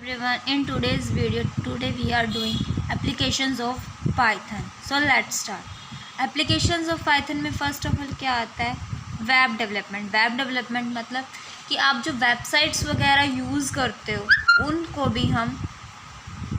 Everyone, in today's video, today we are doing applications of Python. So let's start. Applications of Python में first of all क्या आता है? Web development. Web development मतलब कि आप जो वेबसाइट्स वगैरह यूज़ करते हो उनको भी हम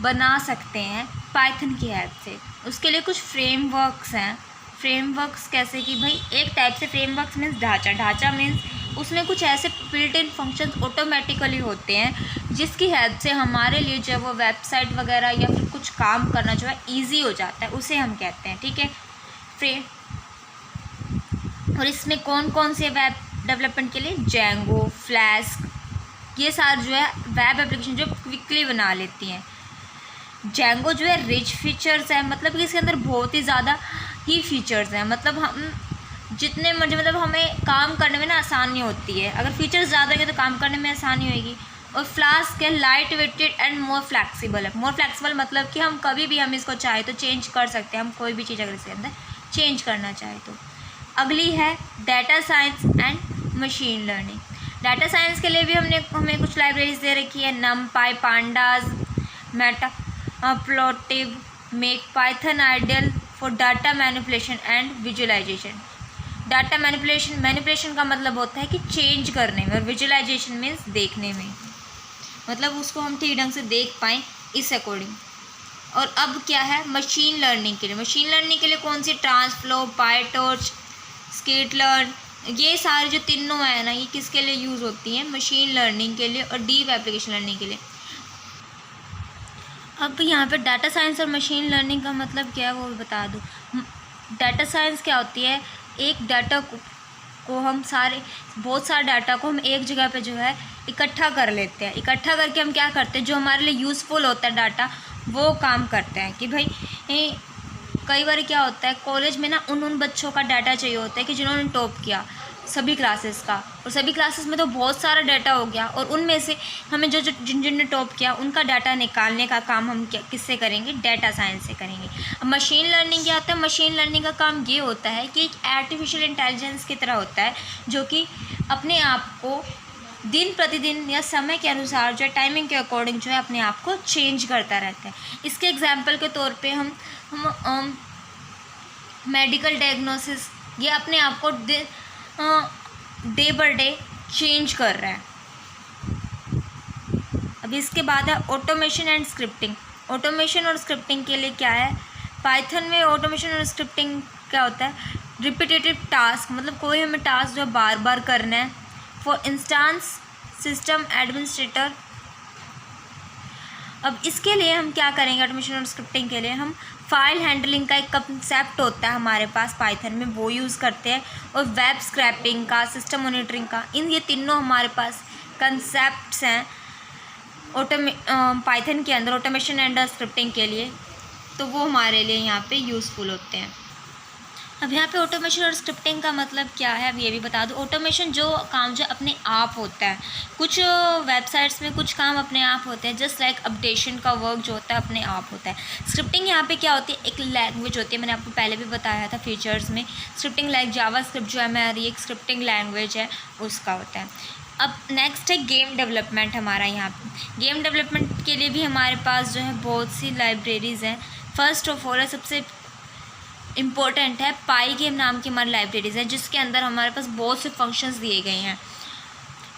बना सकते हैं पाइथन की हेल्प से. उसके लिए कुछ फ्रेमवर्क्स हैं. फ्रेमवर्क्स कैसे कि भाई एक टाइप से फ्रेमवर्क्स मीन्स ढांचा मीन्स उसमें कुछ ऐसे बिल्ट इन फंक्शंस ऑटोमेटिकली होते हैं जिसकी हेल्प से हमारे लिए जो है वो वेबसाइट वगैरह या फिर कुछ काम करना जो है ईजी हो जाता है, उसे हम कहते हैं. ठीक है, फ्रेम. और इसमें कौन कौन से वेब डेवलपमेंट के लिए? जेंगो, फ्लैस्क, ये सारे जो है वेब एप्लीकेशन जो क्विकली बना लेती हैं. जेंगो जो है रिच फीचर्स है, मतलब कि इसके अंदर बहुत ही ज़्यादा ही फीचर्स हैं. मतलब हम जितने मतलब हमें काम करने में ना आसानी होती है. अगर फीचर्स ज़्यादा है तो काम करने में आसानी होगी. और फ्लास्क है light weighted and more flexible है. मोर फ्लैक्सीबल मतलब कि हम कभी भी हम इसको चाहे तो चेंज कर सकते हैं. हम कोई भी चीज़ अगर इसके अंदर चेंज करना चाहे तो. अगली है data science and machine learning. Data science के लिए भी हमें कुछ लाइब्रेरीज दे रखी है. NumPy, pandas, matplotlib make Python ideal for data manipulation and visualisation. Data manipulation का मतलब होता है कि चेंज करने में, और विजुअलाइजेशन मीन्स देखने में, मतलब उसको हम ठीक ढंग से देख पाएँ इस अकॉर्डिंग. और अब क्या है मशीन लर्निंग के लिए? मशीन लर्निंग के लिए कौन सी? ट्रांसफ्लो, पायटॉर्च, स्किट-लर्न, ये सारे जो तीनों हैं ना, ये किसके लिए यूज़ होती हैं? मशीन लर्निंग के लिए और डीप एप्लीकेशन लर्निंग के लिए. अब यहाँ पे डाटा साइंस और मशीन लर्निंग का मतलब क्या है वो बता दूँ. डाटा साइंस क्या होती है? एक डाटा को हम बहुत सारे डाटा को हम एक जगह पे जो है इकट्ठा कर लेते हैं. इकट्ठा करके हम क्या करते हैं, जो हमारे लिए यूज़फुल होता है डाटा, वो काम करते हैं. कि भाई कई बार क्या होता है कॉलेज में ना उन बच्चों का डाटा चाहिए होता है कि जिन्होंने टॉप किया सभी क्लासेस का, और सभी क्लासेस में तो बहुत सारा डाटा हो गया, और उनमें से हमें जिन ने टॉप किया उनका डाटा निकालने का काम हम किससे करेंगे? डाटा साइंस से करेंगे. अब मशीन लर्निंग क्या होता है? मशीन लर्निंग का काम ये होता है कि एक आर्टिफिशियल इंटेलिजेंस की तरह होता है जो कि अपने आप को दिन प्रतिदिन या समय के अनुसार जो है टाइमिंग के अकॉर्डिंग जो है अपने आप को चेंज करता रहता है. इसके एग्जाम्पल के तौर पे हम मेडिकल डायग्नोसिस, ये अपने आप को डे बाय डे चेंज कर रहा है. अब इसके बाद है ऑटोमेशन एंड स्क्रिप्टिंग. ऑटोमेशन और स्क्रिप्टिंग के लिए क्या है? पाइथन में ऑटोमेशन और स्क्रिप्टिंग क्या होता है? रिपीटेटिव टास्क, मतलब कोई हमें टास्क जो बार बार करना है. For instance system administrator. अब इसके लिए हम क्या करेंगे? ऑटोमेशन और स्क्रिप्टिंग के लिए हम फाइल हैंडलिंग का एक कंसेप्ट होता है हमारे पास पाइथन में, वो यूज़ करते हैं. और वेब स्क्रैपिंग का, सिस्टम मॉनिटरिंग का, ये तीनों हमारे पास कंसेप्ट्स हैं पाइथन के अंदर ऑटोमेशन एंड स्क्रिप्टिंग के लिए. तो वो हमारे लिए यहाँ पे यूज़फुल होते हैं. अब यहाँ पे ऑटोमेशन और स्क्रिप्टिंग का मतलब क्या है अब ये भी बता दूँ. ऑटोमेशन जो काम जो अपने आप होता है, कुछ वेबसाइट्स में कुछ काम अपने आप होते हैं, जस्ट लाइक अपडेशन का वर्क जो होता है अपने आप होता है. स्क्रिप्टिंग यहाँ पे क्या होती है? एक लैंग्वेज होती है, मैंने आपको पहले भी बताया था फीचर्स में. स्क्रिप्टिंग लाइक जावास्क्रिप्ट जो है हमारी एक स्क्रिप्टिंग लैंग्वेज है, उसका होता है. अब नेक्स्ट है गेम डेवलपमेंट. हमारा यहाँ पे गेम डेवलपमेंट के लिए भी हमारे पास जो है बहुत सी लाइब्रेरीज़ हैं. फर्स्ट ऑफ ऑल है सबसे इम्पोर्टेंट है पाई गेम नाम की हमारी लाइब्रेरीज़ है, जिसके अंदर हमारे पास बहुत से फंक्शंस दिए गए हैं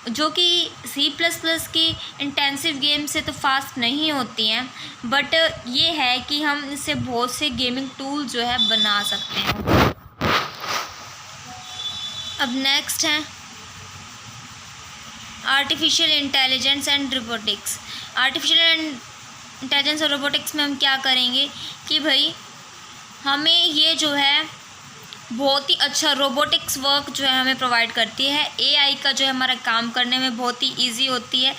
जो कि C++ की इंटेंसिव गेम से तो फास्ट नहीं होती हैं, बट ये है कि हम इससे बहुत से गेमिंग टूल जो है बना सकते हैं. अब नेक्स्ट है artificial intelligence and robotics. Artificial intelligence और रोबोटिक्स में हम क्या करेंगे कि भाई हमें ये जो है बहुत ही अच्छा रोबोटिक्स वर्क जो है हमें प्रोवाइड करती है. AI का जो है हमारा काम करने में बहुत ही इजी होती है.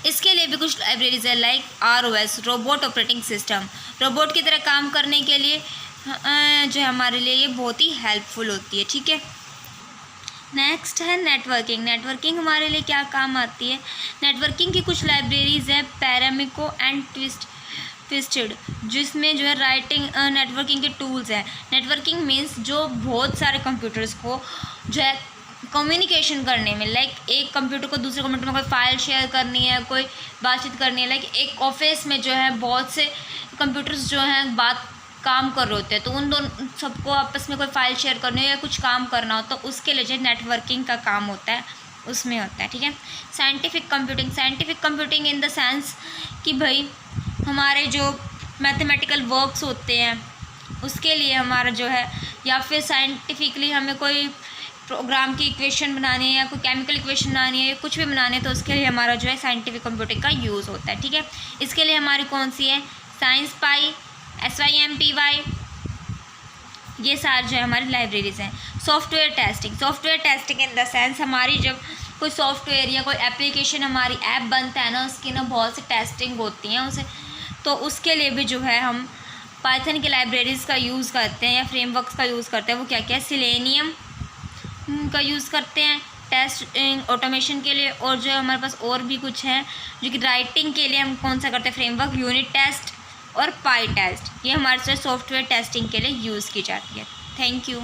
इसके लिए भी कुछ लाइब्रेरीज है like ROS, robot operating system. Robot की तरह काम करने के लिए जो है हमारे लिए ये बहुत ही हेल्पफुल होती है. ठीक है, नेक्स्ट है नेटवर्किंग. नेटवर्किंग हमारे लिए क्या काम आती है? नेटवर्किंग की कुछ लाइब्रेरीज है पैरामिको एंड ट्विस्टेड, जिसमें जो है राइटिंग नेटवर्किंग के टूल्स हैं. नेटवर्किंग मीन्स जो बहुत सारे कंप्यूटर्स को जो है कम्युनिकेशन करने में, लाइक एक कंप्यूटर को दूसरे कंप्यूटर में कोई फाइल शेयर करनी है, कोई बातचीत करनी है, लाइक एक ऑफिस में जो है बहुत से कंप्यूटर्स जो हैं काम कर रहे होते हैं, तो उन दोनों सबको आपस में कोई फाइल शेयर करनी हो या कुछ काम करना हो तो उसके लिए जो नेटवर्किंग का काम होता है उसमें होता है, ठीक है। Scientific computing in the sense कि भाई हमारे जो मैथमेटिकल वर्क्स होते हैं उसके लिए हमारा जो है, या फिर साइंटिफिकली हमें कोई प्रोग्राम की इक्वेशन बनानी है या कोई केमिकल इक्वेशन बनानी है या कुछ भी बनानी है तो उसके लिए हमारा जो है साइंटिफिक कंप्यूटिंग का यूज़ होता है, ठीक है। इसके लिए हमारी कौन सी है, साइंस पाई, SYMPY, ये सारे जो है हमारी लाइब्रेरीज़ हैं। Software testing in the sense हमारी जब कोई सॉफ्टवेयर या कोई एप्लीकेशन हमारी ऐप बनता है ना, उसकी ना बहुत सी टेस्टिंग होती हैं उसे, तो उसके लिए भी जो है हम पाइथन की लाइब्रेरीज़ का यूज़ करते हैं या फ्रेमवर्क्स का यूज़ करते हैं। वो क्या क्या है, सिलेनियम का यूज़ करते हैं टेस्ट ऑटोमेशन के लिए, और जो हमारे पास और भी कुछ है जो कि राइटिंग के लिए हम कौन सा करते हैं, फ्रेमवर्क, यूनिट टेस्ट और पाई टेस्ट, ये हमारे से सॉफ्टवेयर टेस्टिंग के लिए यूज़ की जाती है। Thank you.